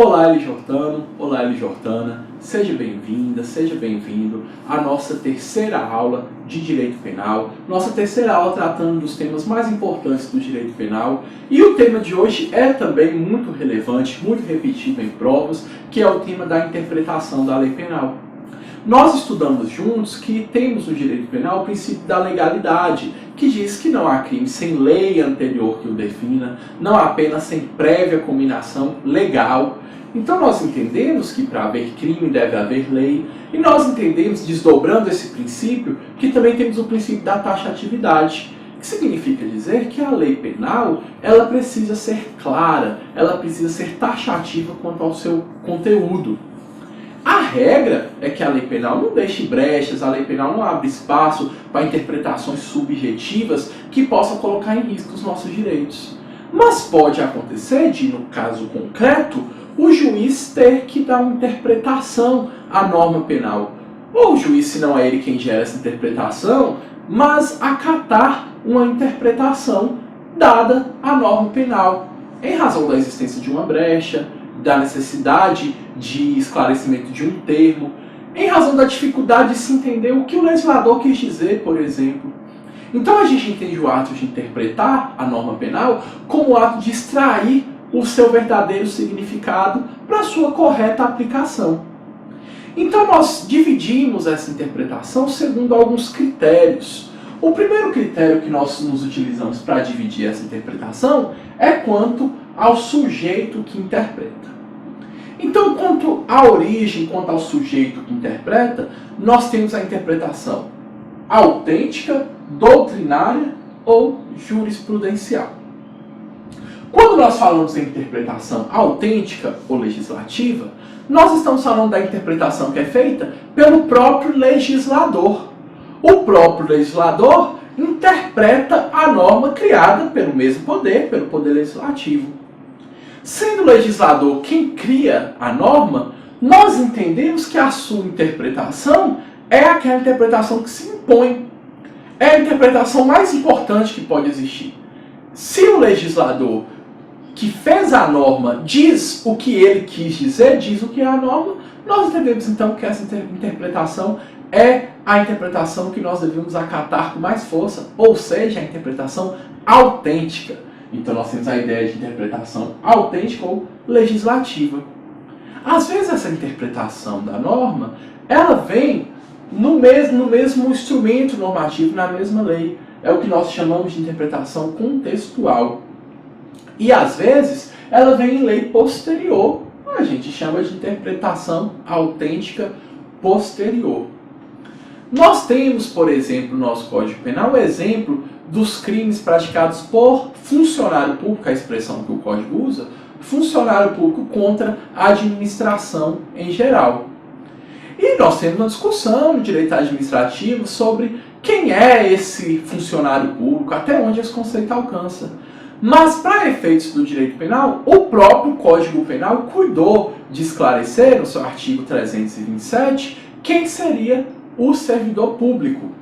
Olá, Eli Jordano, olá, Eli Jordana, seja bem-vinda, seja bem-vindo à nossa terceira aula de Direito Penal, nossa terceira aula tratando dos temas mais importantes do Direito Penal, e o tema de hoje é também muito relevante, muito repetido em provas, que é o tema da interpretação da lei penal. Nós estudamos juntos que temos no Direito Penal o princípio da legalidade, que diz que não há crime sem lei anterior que o defina, não há pena sem prévia combinação legal. Então nós entendemos que para haver crime deve haver lei, e nós entendemos, desdobrando esse princípio, que também temos o princípio da taxatividade, que significa dizer que a lei penal ela precisa ser clara, ela precisa ser taxativa quanto ao seu conteúdo. A regra é que a lei penal não deixe brechas, a lei penal não abre espaço para interpretações subjetivas que possam colocar em risco os nossos direitos. Mas pode acontecer de, no caso concreto, o juiz ter que dar uma interpretação à norma penal. Ou o juiz, se não é ele quem gera essa interpretação, mas acatar uma interpretação dada à norma penal, em razão da existência de uma brecha, da necessidade de esclarecimento de um termo, em razão da dificuldade de se entender o que o legislador quis dizer, por exemplo. Então a gente entende o ato de interpretar a norma penal como o ato de extrair o seu verdadeiro significado para a sua correta aplicação. Então nós dividimos essa interpretação segundo alguns critérios. O primeiro critério que nós nos utilizamos para dividir essa interpretação é quanto ao sujeito que interpreta. Então, quanto à origem, quanto ao sujeito que interpreta, nós temos a interpretação autêntica, doutrinária ou jurisprudencial. Quando nós falamos em interpretação autêntica ou legislativa, nós estamos falando da interpretação que é feita pelo próprio legislador. O próprio legislador interpreta a norma criada pelo mesmo poder, pelo poder legislativo. Sendo o legislador quem cria a norma, nós entendemos que a sua interpretação é aquela interpretação que se impõe. É a interpretação mais importante que pode existir. Se o legislador que fez a norma diz o que ele quis dizer, diz o que é a norma, nós entendemos então que essa interpretação é a interpretação que nós devemos acatar com mais força, ou seja, a interpretação autêntica. Então nós temos a ideia de interpretação autêntica ou legislativa. Às vezes essa interpretação da norma, ela vem no mesmo instrumento normativo, na mesma lei. É o que nós chamamos de interpretação contextual. E às vezes ela vem em lei posterior. A gente chama de interpretação autêntica posterior. Nós temos, por exemplo, no nosso Código Penal, o exemplo dos crimes praticados por funcionário público, a expressão que o Código usa, funcionário público contra a administração em geral. E nós temos uma discussão no direito administrativo sobre quem é esse funcionário público, até onde esse conceito alcança. Mas, para efeitos do direito penal, o próprio Código Penal cuidou de esclarecer, no seu artigo 327, quem seria o servidor público.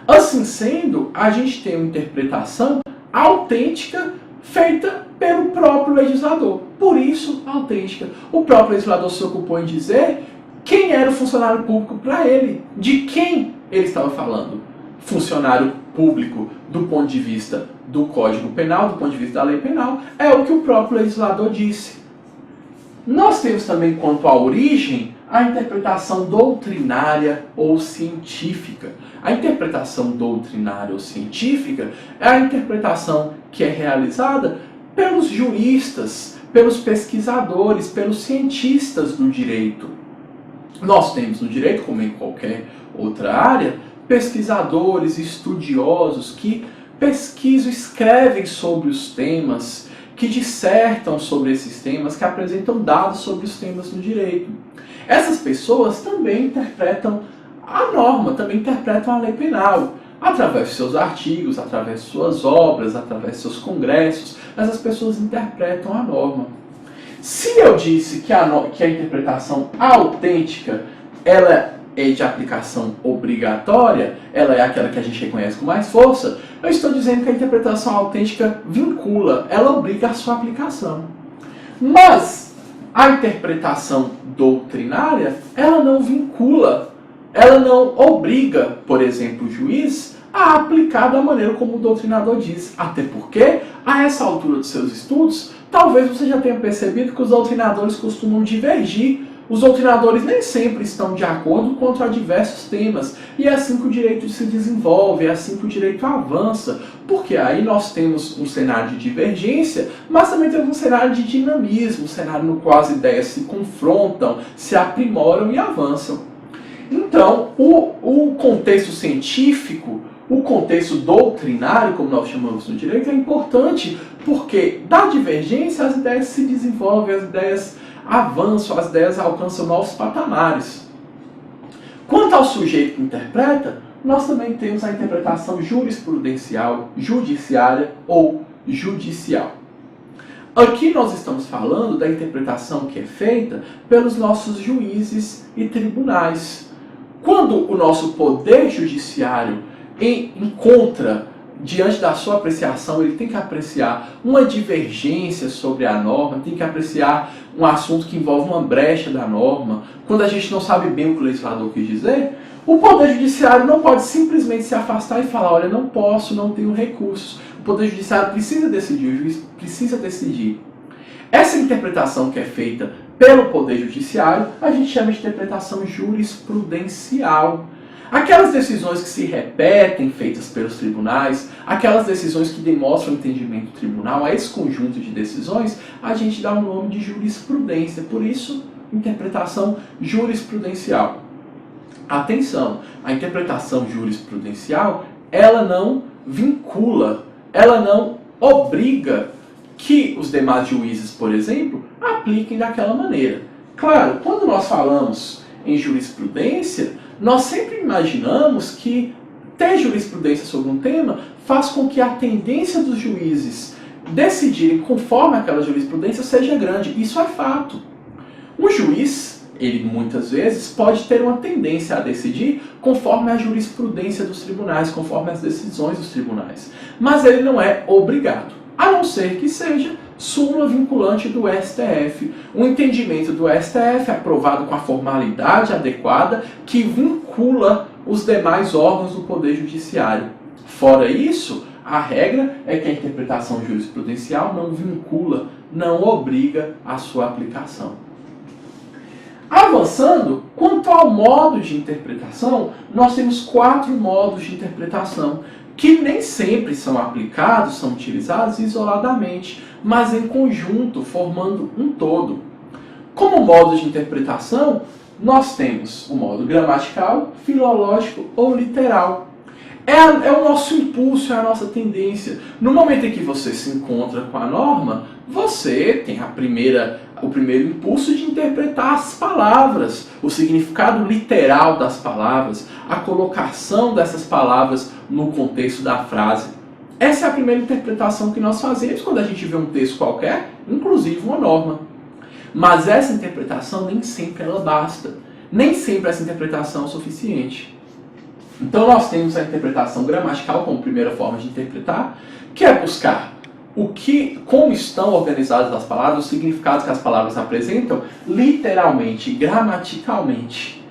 Assim sendo, a gente tem uma interpretação autêntica feita pelo próprio legislador. Por isso, autêntica. O próprio legislador se ocupou em dizer quem era o funcionário público para ele, de quem ele estava falando. Funcionário público, do ponto de vista do Código Penal, do ponto de vista da lei penal, é o que o próprio legislador disse. Nós temos também, quanto à origem, a interpretação doutrinária ou científica. A interpretação doutrinária ou científica é a interpretação que é realizada pelos juristas, pelos pesquisadores, pelos cientistas do direito. Nós temos no direito, como em qualquer outra área, pesquisadores, estudiosos que pesquisam, escrevem sobre os temas, que dissertam sobre esses temas, que apresentam dados sobre os temas no direito. Essas pessoas também interpretam a norma, também interpretam a lei penal, através de seus artigos, através de suas obras, através de seus congressos. Essas pessoas interpretam a norma. Se eu disse que a interpretação autêntica ela é de aplicação obrigatória, ela é aquela que a gente reconhece com mais força, eu estou dizendo que a interpretação autêntica vincula, ela obriga a sua aplicação. Mas a interpretação doutrinária, ela não vincula, ela não obriga, por exemplo, o juiz a aplicar da maneira como o doutrinador diz. Até porque, a essa altura dos seus estudos, talvez você já tenha percebido que os doutrinadores costumam divergir. Os doutrinadores nem sempre estão de acordo quanto a diversos temas. E é assim que o direito se desenvolve, é assim que o direito avança. Porque aí nós temos um cenário de divergência, mas também temos um cenário de dinamismo, um cenário no qual as ideias se confrontam, se aprimoram e avançam. Então, o contexto científico, o contexto doutrinário, como nós chamamos no direito, é importante porque da divergência as ideias se desenvolvem, as ideias avançam, as ideias alcançam novos patamares. Quanto ao sujeito que interpreta, nós também temos a interpretação jurisprudencial, judiciária ou judicial. Aqui nós estamos falando da interpretação que é feita pelos nossos juízes e tribunais. Quando o nosso poder judiciário encontra, diante da sua apreciação, ele tem que apreciar uma divergência sobre a norma, tem que apreciar um assunto que envolve uma brecha da norma, quando a gente não sabe bem o que o legislador quis dizer, o Poder Judiciário não pode simplesmente se afastar e falar, olha, não posso, não tenho recursos. O Poder Judiciário precisa decidir, o juiz precisa decidir. Essa interpretação que é feita pelo Poder Judiciário, a gente chama de interpretação jurisprudencial. Aquelas decisões que se repetem, feitas pelos tribunais, aquelas decisões que demonstram o entendimento do tribunal, a esse conjunto de decisões, a gente dá o nome de jurisprudência. Por isso, interpretação jurisprudencial. Atenção, a interpretação jurisprudencial, ela não vincula, ela não obriga que os demais juízes, por exemplo, apliquem daquela maneira. Claro, quando nós falamos em jurisprudência, nós sempre imaginamos que ter jurisprudência sobre um tema faz com que a tendência dos juízes decidirem conforme aquela jurisprudência seja grande. Isso é fato. O juiz, ele muitas vezes pode ter uma tendência a decidir conforme a jurisprudência dos tribunais, conforme as decisões dos tribunais. Mas ele não é obrigado, a não ser que seja súmula vinculante do STF, um entendimento do STF aprovado com a formalidade adequada que vincula os demais órgãos do Poder Judiciário. Fora isso, a regra é que a interpretação jurisprudencial não vincula, não obriga a sua aplicação. Avançando, quanto ao modo de interpretação, nós temos 4 modos de interpretação, que nem sempre são aplicados, são utilizados isoladamente, mas em conjunto, formando um todo. Como modo de interpretação, nós temos o modo gramatical, filológico ou literal. É o nosso impulso, é a nossa tendência. No momento em que você se encontra com a norma, você tem o primeiro impulso de interpretar as palavras, o significado literal das palavras, a colocação dessas palavras no contexto da frase. Essa é a primeira interpretação que nós fazemos quando a gente vê um texto qualquer, inclusive uma norma. Mas essa interpretação nem sempre ela basta. Nem sempre essa interpretação é suficiente. Então nós temos a interpretação gramatical como primeira forma de interpretar, que é buscar como estão organizadas as palavras, os significados que as palavras apresentam, literalmente, gramaticalmente.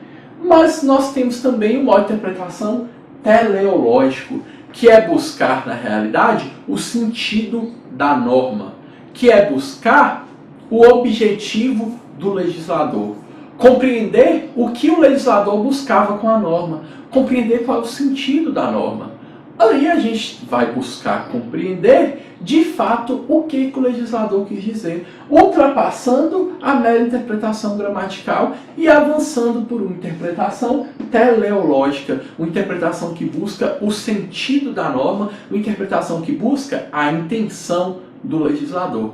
Mas nós temos também o modo de interpretação teleológico, que é buscar, na realidade, o sentido da norma, que é buscar o objetivo do legislador, compreender o que o legislador buscava com a norma, compreender qual é o sentido da norma. Aí a gente vai buscar compreender, de fato, o que o legislador quis dizer, ultrapassando a mera interpretação gramatical e avançando por uma interpretação teleológica, uma interpretação que busca o sentido da norma, uma interpretação que busca a intenção do legislador.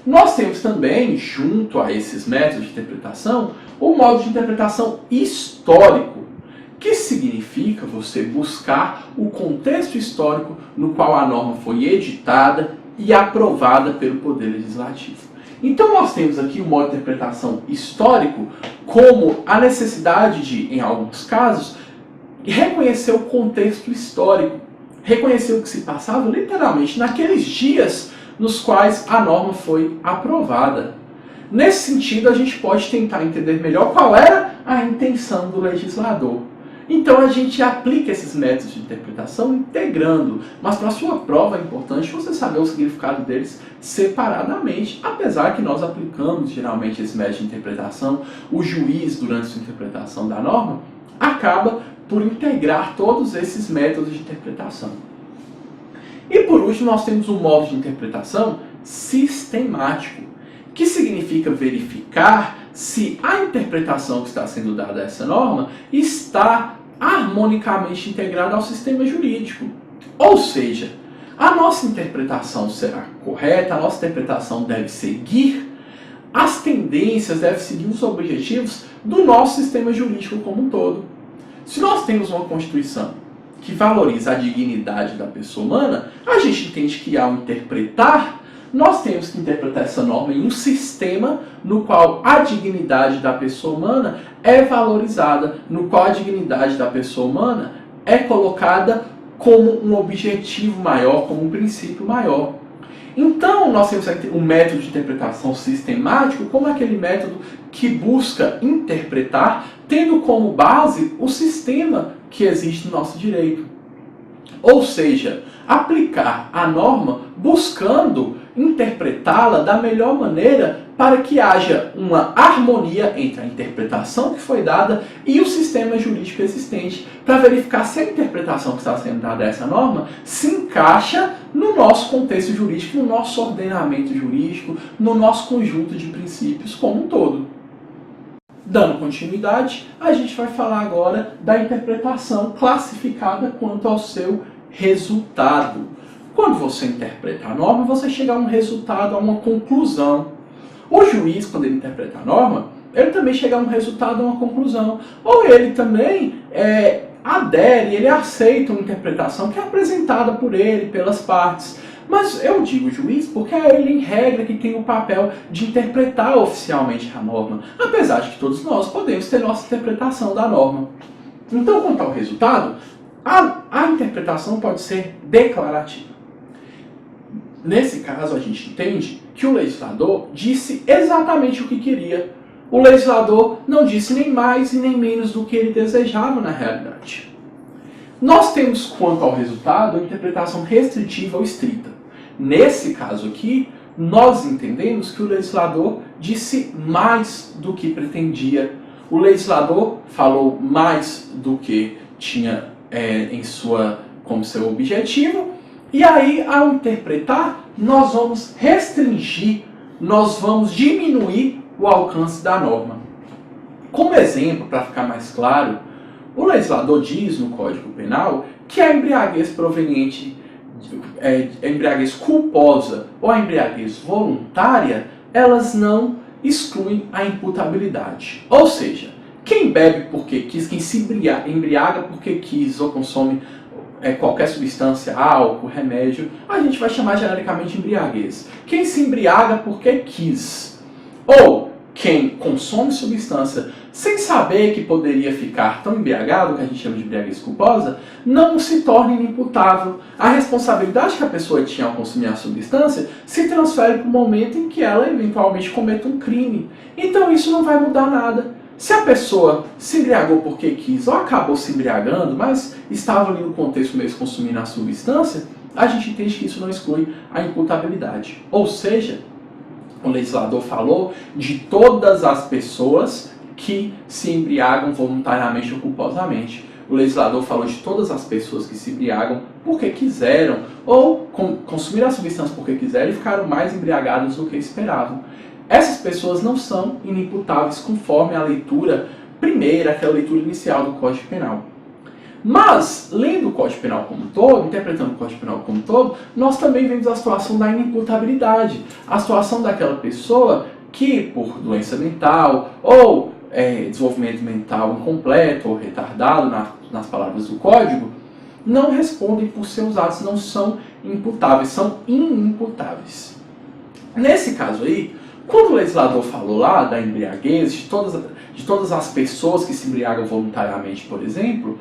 Nós temos também, junto a esses métodos de interpretação, o modo de interpretação histórico, que significa você buscar o contexto histórico no qual a norma foi editada e aprovada pelo Poder Legislativo. Então nós temos aqui o modo de interpretação histórico como a necessidade de, em alguns casos, reconhecer o contexto histórico, reconhecer o que se passava literalmente naqueles dias nos quais a norma foi aprovada. Nesse sentido, a gente pode tentar entender melhor qual era a intenção do legislador. Então a gente aplica esses métodos de interpretação integrando, mas para a sua prova é importante você saber o significado deles separadamente, apesar que nós aplicamos geralmente esse método de interpretação, o juiz, durante sua interpretação da norma, acaba por integrar todos esses métodos de interpretação. E por último, nós temos um modo de interpretação sistemático, que significa verificar se a interpretação que está sendo dada a essa norma está harmonicamente integrada ao sistema jurídico. Ou seja, a nossa interpretação será correta, a nossa interpretação deve seguir as tendências, deve seguir os objetivos do nosso sistema jurídico como um todo. Se nós temos uma Constituição que valoriza a dignidade da pessoa humana, a gente entende que ao interpretar, nós temos que interpretar essa norma em um sistema no qual a dignidade da pessoa humana é valorizada, no qual a dignidade da pessoa humana é colocada como um objetivo maior, como um princípio maior. Então, nós temos um método de interpretação sistemático como aquele método que busca interpretar, tendo como base o sistema que existe no nosso direito. Ou seja, aplicar a norma buscando interpretá-la da melhor maneira para que haja uma harmonia entre a interpretação que foi dada e o sistema jurídico existente, para verificar se a interpretação que está sendo dada a essa norma se encaixa no nosso contexto jurídico, no nosso ordenamento jurídico, no nosso conjunto de princípios como um todo. Dando continuidade, a gente vai falar agora da interpretação classificada quanto ao seu resultado. Quando você interpreta a norma, você chega a um resultado, a uma conclusão. O juiz, quando ele interpreta a norma, ele também chega a um resultado, a uma conclusão. Ou ele também adere, ele aceita uma interpretação que é apresentada por ele, pelas partes. Mas eu digo juiz porque é ele, em regra, que tem o papel de interpretar oficialmente a norma, apesar de que todos nós podemos ter nossa interpretação da norma. Então, quanto ao resultado, a interpretação pode ser declarativa. Nesse caso, a gente entende que o legislador disse exatamente o que queria. O legislador não disse nem mais e nem menos do que ele desejava na realidade. Nós temos, quanto ao resultado, a interpretação restritiva ou estrita. Nesse caso aqui, nós entendemos que o legislador disse mais do que pretendia. O legislador falou mais do que tinha como seu objetivo. E aí, ao interpretar, nós vamos restringir, nós vamos diminuir o alcance da norma. Como exemplo, para ficar mais claro, o legislador diz no Código Penal que a embriaguez proveniente, a embriaguez culposa ou a embriaguez voluntária, elas não excluem a imputabilidade. Ou seja, quem bebe porque quis, quem se embriaga porque quis ou consome qualquer substância, álcool, remédio, a gente vai chamar genericamente de embriaguez. Quem se embriaga porque quis, ou quem consome substância sem saber que poderia ficar tão embriagado, que a gente chama de embriaguez culposa, não se torna inimputável. A responsabilidade que a pessoa tinha ao consumir a substância se transfere para o momento em que ela eventualmente cometa um crime. Então isso não vai mudar nada. Se a pessoa se embriagou porque quis ou acabou se embriagando, mas estava ali no contexto mesmo consumindo a substância, a gente entende que isso não exclui a imputabilidade. Ou seja, o legislador falou de todas as pessoas que se embriagam voluntariamente ou culposamente. O legislador falou de todas as pessoas que se embriagam porque quiseram ou consumiram a substância porque quiseram e ficaram mais embriagadas do que esperavam. Essas pessoas não são inimputáveis conforme a leitura primeira, aquela leitura inicial do Código Penal. Mas, lendo o Código Penal como um todo, interpretando o Código Penal como um todo, nós também vemos a situação da inimputabilidade. A situação daquela pessoa que, por doença mental ou desenvolvimento mental incompleto ou retardado, nas palavras do Código, não respondem por seus atos, não são imputáveis, são inimputáveis. Nesse caso aí, quando o legislador falou lá da embriaguez, de todas as pessoas que se embriagam voluntariamente, por exemplo,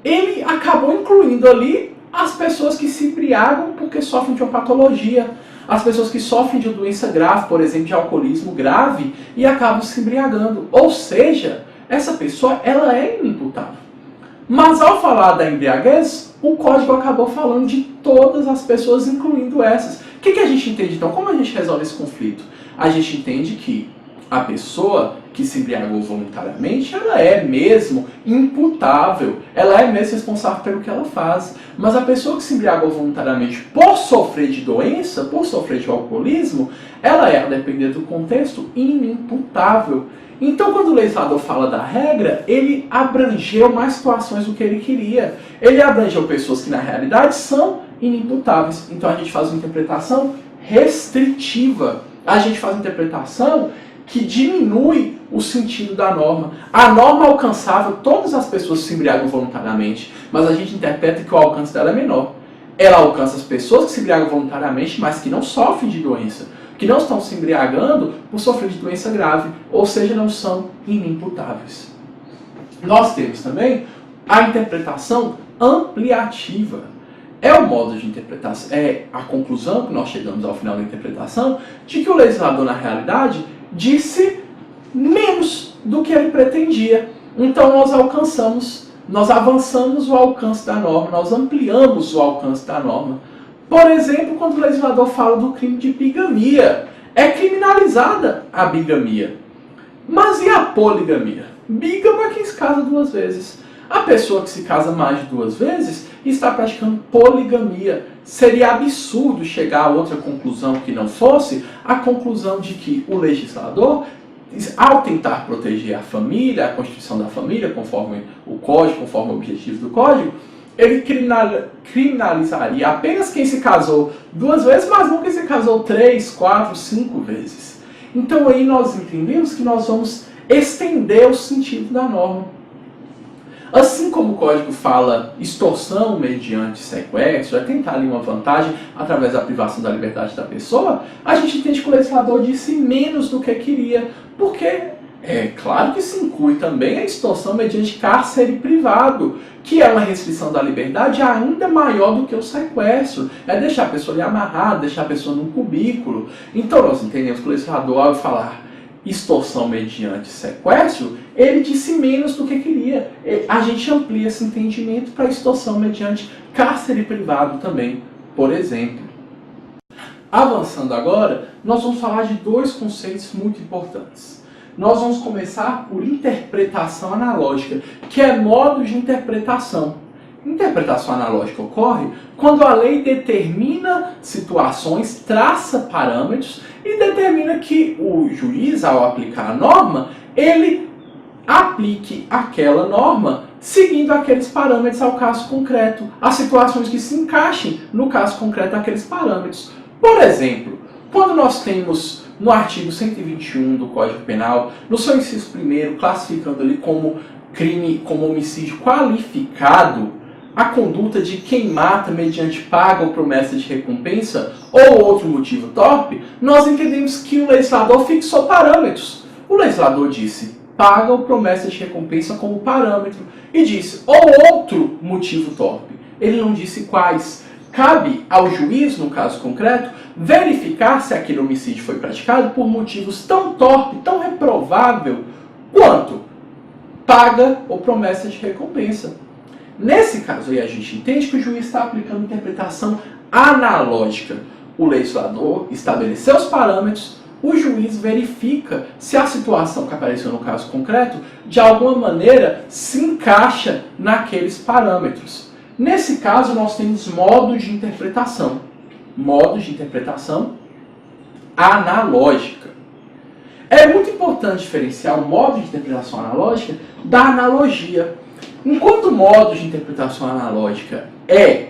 ele acabou incluindo ali as pessoas que se embriagam porque sofrem de uma patologia. as pessoas que sofrem de doença grave, por exemplo, de alcoolismo grave, e acabam se embriagando. Ou seja, essa pessoa ela é inimputável. Mas ao falar da embriaguez, o código acabou falando de todas as pessoas, incluindo essas. O que a gente entende então? Como a gente resolve esse conflito? A gente entende que a pessoa que se embriagou voluntariamente, ela é mesmo imputável, ela é mesmo responsável pelo que ela faz. Mas a pessoa que se embriagou voluntariamente por sofrer de doença, por sofrer de alcoolismo, ela é, a depender do contexto, inimputável. Então, quando o legislador fala da regra, ele abrangeu mais situações do que ele queria. Ele abrangeu pessoas que, na realidade, são inimputáveis. Então, a gente faz uma interpretação restritiva. A gente faz uma interpretação que diminui o sentido da norma. A norma é alcançável, todas as pessoas se embriagam voluntariamente, mas a gente interpreta que o alcance dela é menor. Ela alcança as pessoas que se embriagam voluntariamente, mas que não sofrem de doença, que não estão se embriagando por sofrer de doença grave, ou seja, não são inimputáveis. Nós temos também a interpretação ampliativa. É o modo de interpretação, é a conclusão que nós chegamos ao final da interpretação, de que o legislador, na realidade, disse menos do que ele pretendia. Então nós avançamos o alcance da norma, nós ampliamos o alcance da norma. Por exemplo, quando o legislador fala do crime de bigamia, é criminalizada a bigamia. Mas e a poligamia? Bígamo é quem se casa 2 vezes. A pessoa que se casa mais de 2 vezes está praticando poligamia. Seria absurdo chegar a outra conclusão que não fosse a conclusão de que o legislador, ao tentar proteger a família, a constituição da família, conforme o código, conforme o objetivo do código, ele criminalizaria apenas quem se casou 2 vezes, mas não quem se casou 3, 4, 5 vezes. Então aí nós entendemos que nós vamos estender o sentido da norma. Assim como o código fala extorsão mediante sequestro, é tentar ali uma vantagem através da privação da liberdade da pessoa, a gente entende que o legislador disse menos do que queria, porque é claro que se inclui também a extorsão mediante cárcere privado, que é uma restrição da liberdade ainda maior do que o sequestro. É deixar a pessoa ali amarrada, deixar a pessoa num cubículo. Então nós entendemos que o legislador, ao falar extorsão mediante sequestro, ele disse menos do que queria. A gente amplia esse entendimento para extorsão mediante cárcere privado também, por exemplo. Avançando agora, nós vamos falar de 2 conceitos muito importantes. Nós vamos começar por interpretação analógica, que é modo de interpretação. Interpretação analógica ocorre quando a lei determina situações, traça parâmetros e determina que o juiz, ao aplicar a norma, ele aplique aquela norma seguindo aqueles parâmetros ao caso concreto, as situações que se encaixem no caso concreto daqueles parâmetros. Por exemplo, quando nós temos no artigo 121 do Código Penal, no seu inciso 1º, classificando ali como crime, como homicídio qualificado, a conduta de quem mata mediante paga ou promessa de recompensa ou outro motivo torpe, nós entendemos que o legislador fixou parâmetros. O legislador disse paga ou promessa de recompensa como parâmetro e disse ou outro motivo torpe. Ele não disse quais. Cabe ao juiz, no caso concreto, verificar se aquele homicídio foi praticado por motivos tão torpe, tão reprovável, quanto paga ou promessa de recompensa. Nesse caso aí a gente entende que o juiz está aplicando interpretação analógica. O legislador estabeleceu os parâmetros, o juiz verifica se a situação que apareceu no caso concreto, de alguma maneira, se encaixa naqueles parâmetros. Nesse caso, nós temos modo de interpretação. Modo de interpretação analógica. É muito importante diferenciar o modo de interpretação analógica da analogia. Enquanto o modo de interpretação analógica é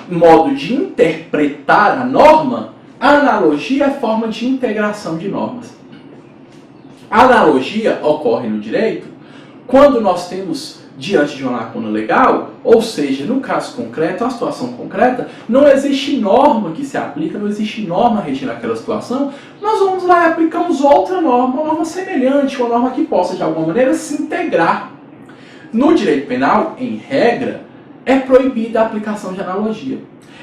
modo de interpretar a norma, a analogia é forma de integração de normas. A analogia ocorre no direito quando nós temos diante de uma lacuna legal, ou seja, no caso concreto, a situação concreta, não existe norma que se aplica, não existe norma regindo aquela situação, nós vamos lá e aplicamos outra norma, uma norma semelhante, uma norma que possa, de alguma maneira, se integrar. No direito penal, em regra, é proibida a aplicação de analogia.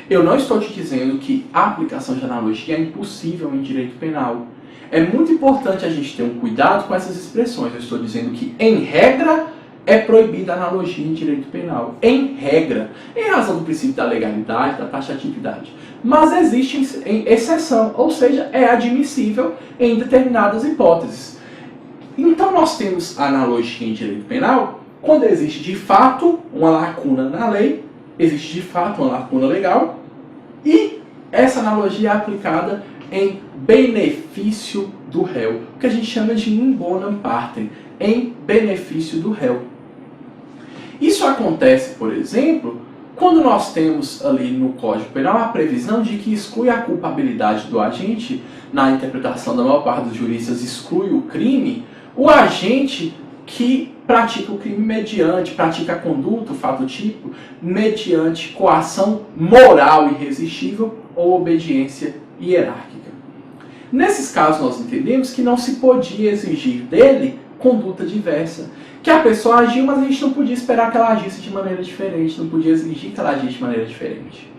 Eu não estou te dizendo que a aplicação de analogia é impossível em direito penal. É muito importante a gente ter um cuidado com essas expressões. Eu estou dizendo que, em regra, é proibida a analogia em direito penal. Em regra. Em razão do princípio da legalidade, da taxatividade. Mas existe exceção, ou seja, é admissível em determinadas hipóteses. Então nós temos a analogia em direito penal quando existe de fato uma lacuna na lei, existe de fato uma lacuna legal, e essa analogia é aplicada em benefício do réu, o que a gente chama de in bonum partem, em benefício do réu. Isso acontece, por exemplo, quando nós temos ali no Código Penal a previsão de que exclui a culpabilidade do agente, na interpretação da maior parte dos juristas exclui o crime, o agente que pratica o crime pratica a conduta, o fato tipo, mediante coação moral irresistível ou obediência hierárquica. Nesses casos nós entendemos que não se podia exigir dele conduta diversa, que a pessoa agiu, mas a gente não podia esperar que ela agisse de maneira diferente, não podia exigir que ela agisse de maneira diferente.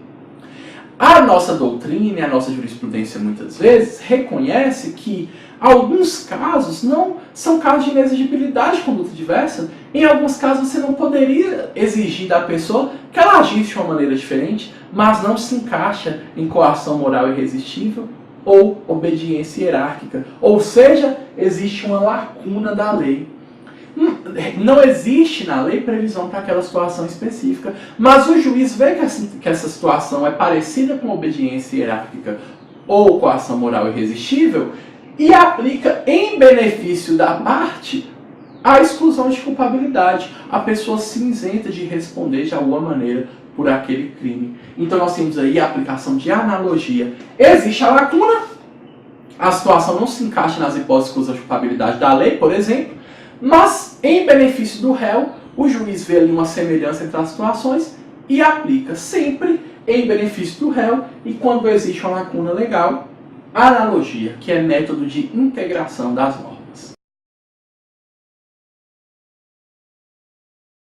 A nossa doutrina e a nossa jurisprudência muitas vezes reconhece que alguns casos não são casos de inexigibilidade de conduta diversa. Em alguns casos você não poderia exigir da pessoa que ela agisse de uma maneira diferente, mas não se encaixa em coação moral irresistível ou obediência hierárquica. Ou seja, existe uma lacuna da lei. Não existe na lei previsão para aquela situação específica, mas o juiz vê que essa situação é parecida com obediência hierárquica ou coação moral irresistível e aplica em benefício da parte a exclusão de culpabilidade. A pessoa se isenta de responder de alguma maneira por aquele crime. Então nós temos aí a aplicação de analogia. Existe a lacuna, a situação não se encaixa nas hipóteses de exclusão de culpabilidade da lei, por exemplo, mas em benefício do réu, o juiz vê ali uma semelhança entre as situações e aplica sempre em benefício do réu, e quando existe uma lacuna legal, a analogia, que é método de integração das normas.